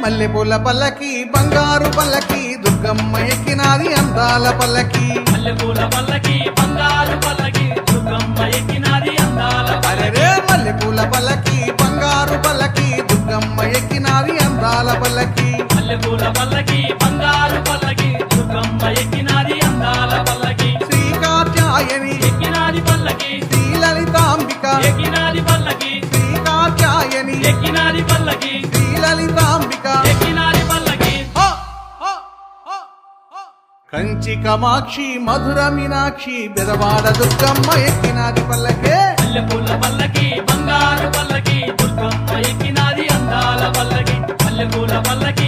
మల్లెపూల పల్లకి బంగారు పల్లకి దుర్గమ్మ ఎక్కినాది అందాల పల్లకి మల్లెపూల పల్లకి బంగారు పల్లకి దుర్గమ్మ ఎక్కినాది అందాల అరే మల్లెపూల పల్లకి బంగారు పల్లకి దుర్గమ్మ ఎక్కినాది అందాల పల్లకి మల్లెపూల పల్లకి బంగారు పల్లకి దుర్గమ్మ ఎక్కినాది అందాల పల్లకి శ్రీ కాత్యాయని ఎక్కినాది పల్లకి శ్రీ లలితాంబిక ఎక్కినాది పల్లకి శ్రీ కాత్యాయని ఎక్కినాది పల్లకి శ్రీ లలితాంబిక ఎక్కినాది పల్లకి కంచి కామాక్షి మధుర మీనాక్షి బెదవాడ దుర్గమ్మ ఎక్కినాది పల్లకే మల్లెపూల పల్లకి బంగారు పల్లకి దుర్గమ్మ ఎక్కినాది అందాల పల్లకి మల్లెపూల పల్లకి